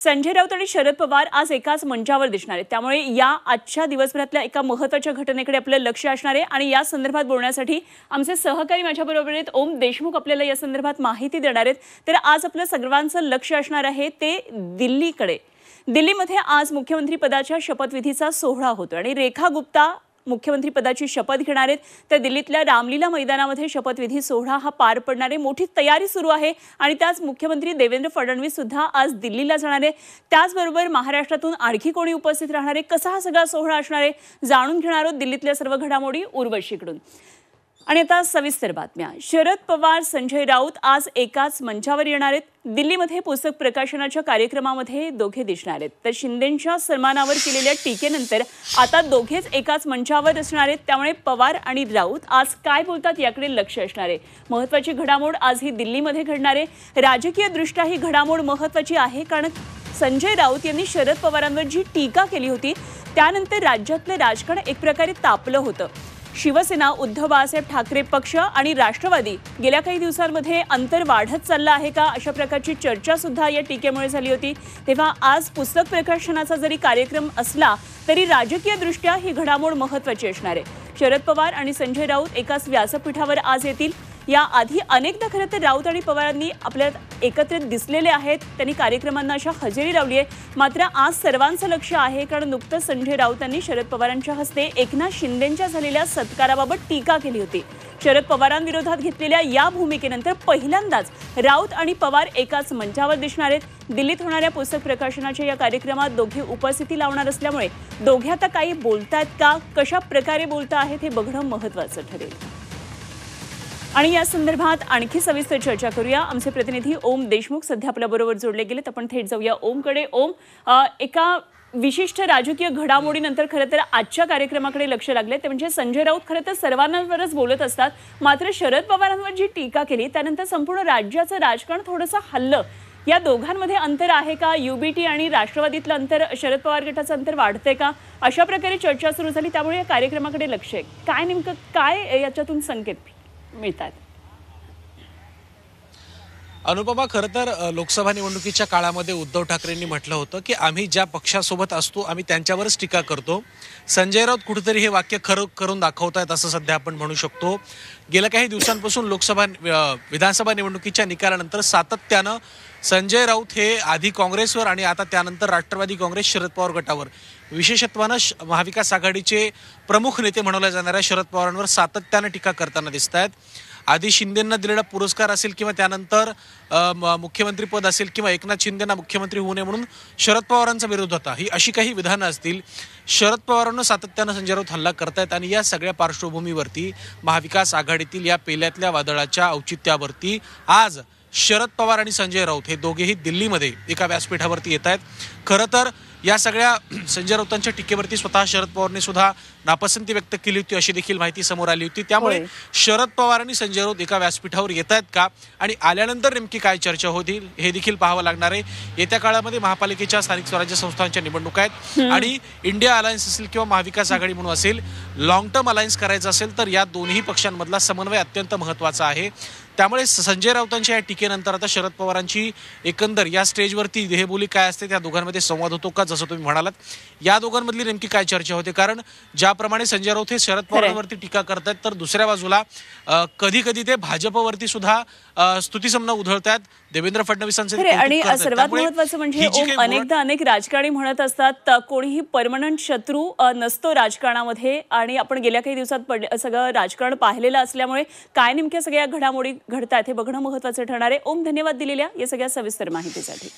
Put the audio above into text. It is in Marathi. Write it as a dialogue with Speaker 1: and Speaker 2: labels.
Speaker 1: संजय राऊत आणि शरद पवार आज एकाच मंचावर दिसणार आहेत। त्यामुळे या आजच्या दिवसभरातल्या एका महत्त्वाच्या घटनेकडे आपलं लक्ष असणार आहे आणि या संदर्भात बोलण्यासाठी आमचे सहकारी माझ्याबरोबर आहेत। ओम देशमुख आपल्याला या संदर्भात माहिती देणार आहेत। तर आज आपलं सर्वांचं लक्ष असणार आहे ते दिल्लीकडे। दिल्लीमध्ये आज मुख्यमंत्री पदाच्या शपथविधीचा सोहळा होतो आणि रेखा गुप्ता मुख्यमंत्री पदाची शपथ घेणार आहेत। तर दिल्लीतल्या रामलीला मैदानामध्ये शपथविधी सोहळा हा पार पडणार आहे। मोठी तयारी सुरू आहे आणि त्याच मुख्यमंत्री देवेंद्र फडणवीस सुद्धा आज दिल्लीला जाणार आहे। त्याचबरोबर महाराष्ट्रातून आणखी कोणी उपस्थित राहणार आहे, कसा हा सगळा सोहळा असणार आहे, जाणून घेणार आहोत दिल्लीतल्या सर्व घडामोडी उर्वशीकडून। आणि आता सविस्तर बातम्या। शरद पवार संजय राऊत आज एकाच मंचावर येणार आहेत। दिल्लीमध्ये पुस्तक प्रकाशनाच्या कार्यक्रमामध्ये दोघे दिसणार आहेत। तर शिंदेंच्या सन्मानावर केलेल्या टीकेनंतर आता दोघेच एकाच मंचावर असणार आहेत। त्यामुळे पवार आणि राऊत आज काय बोलतात याकडे लक्ष असणार आहे। महत्त्वाची घडामोड आज ही दिल्लीमध्ये घडणार आहे। राजकीय दृष्ट्या ही घडामोड महत्त्वाची आहे, कारण संजय राऊत यांनी शरद पवारांवर जी टीका केली होती त्यानंतर राज्यातलं राजकारण एक प्रकारे तापलं होतं। शिवसेना, उद्धव बाळासाहेब ठाकरे पक्ष आणि राष्ट्रवादी गेल्या काही दिवसांमध्ये अंतर वाढत चाललं आहे का, अशा प्रकारची चर्चा सुद्धा या टीकेमुळे झाली होती। तेव्हा आज पुस्तक प्रकाशनाचा जरी कार्यक्रम असला तरी राजकीय दृष्ट्या ही घडामोड महत्त्वाची असणार आहे। शरद पवार आणि संजय राऊत एकाच व्यासपीठावर आज येतील। या आधी अनेकदा खरं तर राऊत आणि पवारांनी आपल्या एकत्रित दिसलेले आहेत, त्यांनी कार्यक्रमांना अशा हजेरी लावली आहे। मात्र आज सर्वांचं लक्ष आहे, कारण नुकतंच संजय राऊतांनी शरद पवारांच्या हस्ते एकनाथ शिंदेंच्या झालेल्या सत्काराबाबत टीका केली होती। शरद पवारांविरोधात घेतलेल्या या भूमिकेनंतर पहिल्यांदाच राऊत आणि पवार एकाच मंचावर दिसणार आहेत। दिल्लीत होणाऱ्या पुस्तक प्रकाशनाच्या या कार्यक्रमात दोघे उपस्थिती लावणार असल्यामुळे दोघे आता काही बोलतायत का, कशा प्रकारे बोलत आहेत हे बघणं महत्त्वाचं ठरेल। आणि या संदर्भात आणखी सविस्तर चर्चा करूया। आमचे प्रतिनिधी ओम देशमुख सध्या आपल्याबरोबर जोडले गेलेत। आपण थेट जाऊया ओमकडे। ओम, एका विशिष्ट राजकीय घडामोडीनंतर खरं तर आजच्या कार्यक्रमाकडे लक्ष लागले, ते म्हणजे संजय राऊत खरं तर सर्वांवरच बोलत असतात, मात्र शरद पवारांवर जी टीका केली त्यानंतर संपूर्ण राज्याचं राजकारण थोडंसं हललं। या दोघांमध्ये अंतर आहे का, युबीटी आणि राष्ट्रवादीतलं अंतर, शरद पवार गटाचं अंतर वाढतंय का, अशा प्रकारे चर्चा सुरू झाली। त्यामुळे या कार्यक्रमाकडे लक्ष आहे। काय नेमकं काय याच्यातून संकेत मिळतात?
Speaker 2: अनुपमा, खरं तर लोकसभा निवडणुकीच्या काळामध्ये उद्धव ठाकरेंनी म्हटलं होतं की आम्ही ज्या पक्षासोबत असतो आम्ही त्यांच्यावरच टीका करतो। संजय राऊत कुठेतरी हे वाक्य खरं करून दाखवतायत असं सध्या आपण म्हणू शकतो। गेल्या काही दिवसांपासून विधानसभा निवडणुकीच्या निकालानंतर सातत्यानं संजय राऊत हे आधी काँग्रेसवर आणि आता त्यानंतर राष्ट्रवादी काँग्रेस शरद पवार गटावर, विशेषत्वानं महाविकास आघाडीचे प्रमुख नेते म्हणवल्या जाणाऱ्या शरद पवारांवर सातत्यानं टीका करताना दिसत आहेत। आधी शिंदेंना दिलेला पुरस्कार असेल किंवा त्यानंतर मुख्यमंत्रीपद असेल किंवा एकनाथ शिंदेंना मुख्यमंत्री होऊ नये म्हणून शरद पवारांचा विरोध होता, ही अशी काही विधानं असतील। शरद पवारांना सातत्यानं संजय राऊत हल्ला करतायत आणि या सगळ्या पार्श्वभूमीवरती महाविकास आघाडीतील या पेल्यातल्या वादळाच्या औचित्यावरती आज शरद पवार आणि संजय राऊत हे दोघेही दिल्लीमध्ये एका व्यासपीठावरती येत आहेत। खरं तर या सगळ्या संजय राऊतांच्या टीकेवरती स्वतः शरद पवारांनी सुद्धा नापसंती व्यक्त केली होती, अशी देखील माहिती समोर आली होती। त्यामुळे शरद पवार आणि संजय राऊत एका व्यासपीठावर येत आहेत का आणि आल्यानंतर नेमकी काय चर्चा होतील हे देखील पाहावं लागणार आहे। येत्या काळामध्ये महापालिकेच्या स्थानिक स्वराज्य संस्थांच्या निवडणुका आहेत आणि इंडिया अलायन्स असेल किंवा महाविकास आघाडी म्हणून असेल, लॉंग टर्म अलायन्स करायचं असेल तर या दोन्ही पक्षांमधला समन्वय अत्यंत महत्त्वाचा आहे। त्यामुळे संजय राऊतांच्या या टीकेनंतर आता शरद पवारांची एकंदर या स्टेजवरती देहबोली काय असते, त्या दोघांमध्ये संवाद होतो का, जसं तुम्ही म्हणालात, या दोघांमधली नेमकी काय चर्चा होते। कारण ज्याप्रमाणे संजय राऊत हे शरद पवारांवरती टीका करतात तर दुसऱ्या बाजूला कधी कधी ते भाजपवरती सुद्धा स्तुतीसमन उधळतात देवेंद्र फडणवीसांचे।
Speaker 1: आणि सर्वात महत्त्वाचं म्हणजे अनेकदा अनेक राजकारणी म्हणत असतात कोणीही परमनंट शत्रू नसतो राजकारणामध्ये, आणि आपण गेल्या काही दिवसात सगळं राजकारण पाहिलेलं असल्यामुळे काय नेमक्या सगळ्या घडामोडी घडतात हे बघणं महत्त्वाचं ठरणार आहे। ओम, धन्यवाद दिलेल्या या सगळ्या सविस्तर माहितीसाठी।